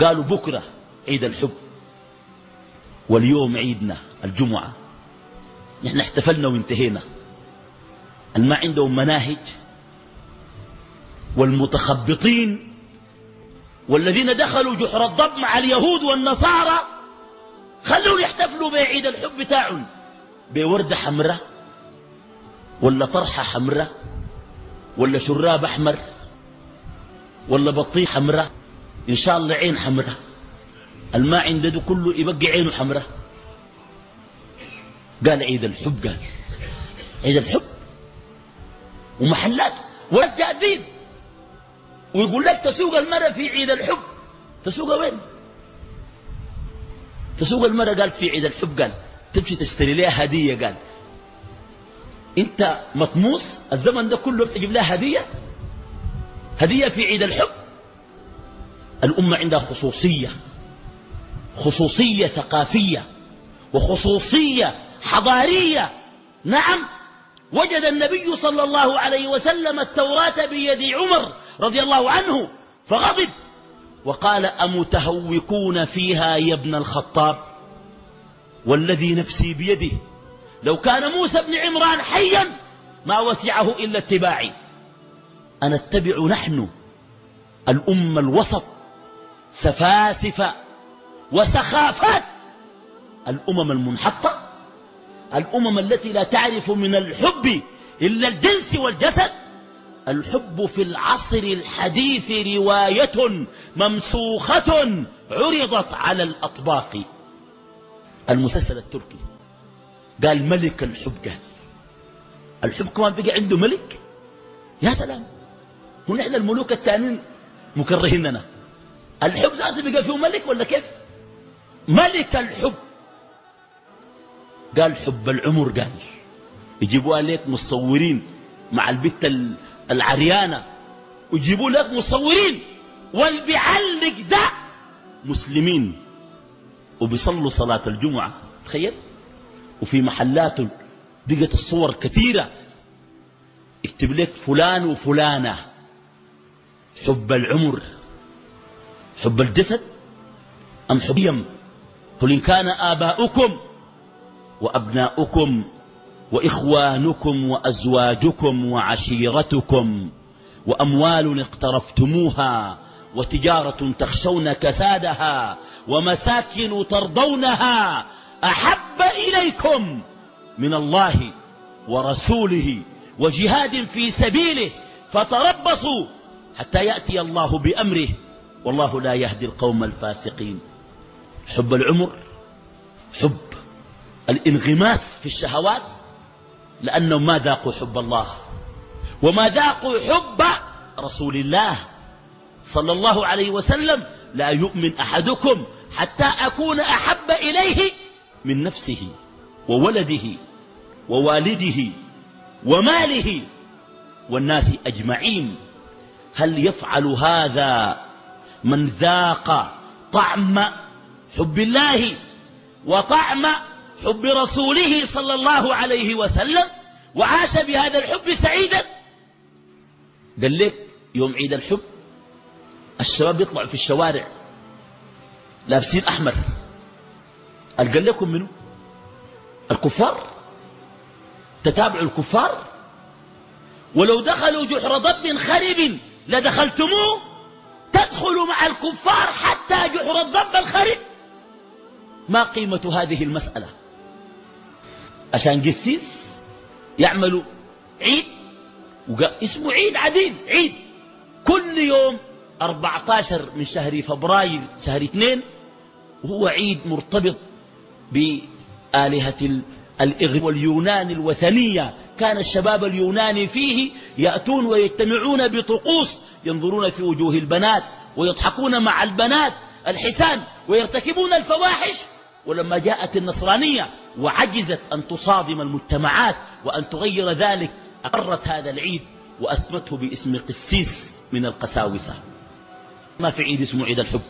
قالوا بكرة عيد الحب واليوم عيدنا الجمعة، نحن احتفلنا وانتهينا. ما عندهم مناهج والمتخبطين والذين دخلوا جحر الضب مع اليهود والنصارى خلوا يحتفلوا بعيد الحب بتاعهم بوردة حمراء ولا طرحة حمراء ولا شراب أحمر ولا بطيخ حمراء، إن شاء الله عين حمراء. الماء عنده كله يبقى عينه حمراء. قال عيد الحب، قال عيد الحب، ومحلات والجادين، ويقول لك تسوق المرأة في عيد الحب. تسوق وين؟ تسوق المرأة قال في عيد الحب، قال تمشي تشتري لها هدية. قال انت مطموس الزمن ده كله تجيب لها هدية؟ هدية في عيد الحب؟ الأمة عندها خصوصية ثقافية وخصوصية حضارية. نعم، وجد النبي صلى الله عليه وسلم التوراة بيد عمر رضي الله عنه فغضب وقال أمتهوكون فيها يا ابن الخطاب؟ والذي نفسي بيده لو كان موسى بن عمران حيا ما وسعه إلا اتباعي. أن نتبع نحن الأمة الوسط سفاسفة وسخافات، الأمم المنحطة، الأمم التي لا تعرف من الحب إلا الجنس والجسد. الحب في العصر الحديث رواية ممسوخة عرضت على الأطباق. المسلسل التركي قال ملك الحب، قال الحب كمان بقى عنده ملك. يا سلام، ونحن الملوك الثانيين مكرهيننا، الحب ذاته بقى فيه ملك ولا كيف؟ ملك الحب. قال حب العمر، قال يجيبوا لك مصورين مع البت العريانة ويجيبوا لك مصورين والبيعلق ده مسلمين وبيصلوا صلاة الجمعة. تخيل. وفي محلات بقت الصور كثيرة اكتب لك فلان وفلانة. حب العمر، حب الجسد أم حب؟ قل إن كان آباؤكم وأبناؤكم وإخوانكم وأزواجكم وعشيرتكم وأموال اقترفتموها وتجارة تخشون كسادها ومساكن ترضونها أحب إليكم من الله ورسوله وجهاد في سبيله فتربصوا حتى يأتي الله بأمره والله لا يهدي القوم الفاسقين. حب العمر، حب الانغماس في الشهوات، لأنهم ما ذاقوا حب الله وما ذاقوا حب رسول الله صلى الله عليه وسلم. لا يؤمن أحدكم حتى أكون أحب إليه من نفسه وولده ووالده وماله والناس أجمعين. هل يفعل هذا من ذاق طعم حب الله وطعم حب رسوله صلى الله عليه وسلم وعاش بهذا الحب سعيدا؟ قال لك يوم عيد الحب الشباب يطلعوا في الشوارع لابسين أحمر. قال لكم منه الكفار؟ تتابعوا الكفار؟ ولو دخلوا جحر ضب خرب لدخلتموه؟ تدخلوا مع الكفار حتى جحر الضب الخرب؟ ما قيمة هذه المسألة؟ عشان قسيس يعملوا عيد اسمه عيد عديد، عيد كل يوم 14 من شهر فبراير شهر 2، وهو عيد مرتبط بآلهة الإغريق واليونان الوثنية. كان الشباب اليوناني فيه يأتون ويجتمعون بطقوس، ينظرون في وجوه البنات ويضحكون مع البنات الحسان ويرتكبون الفواحش. ولما جاءت النصرانية وعجزت أن تصادم المجتمعات وأن تغير ذلك، أقرت هذا العيد وأسمته باسم قسيس من القساوسة. ما في عيد اسمه عيد الحب.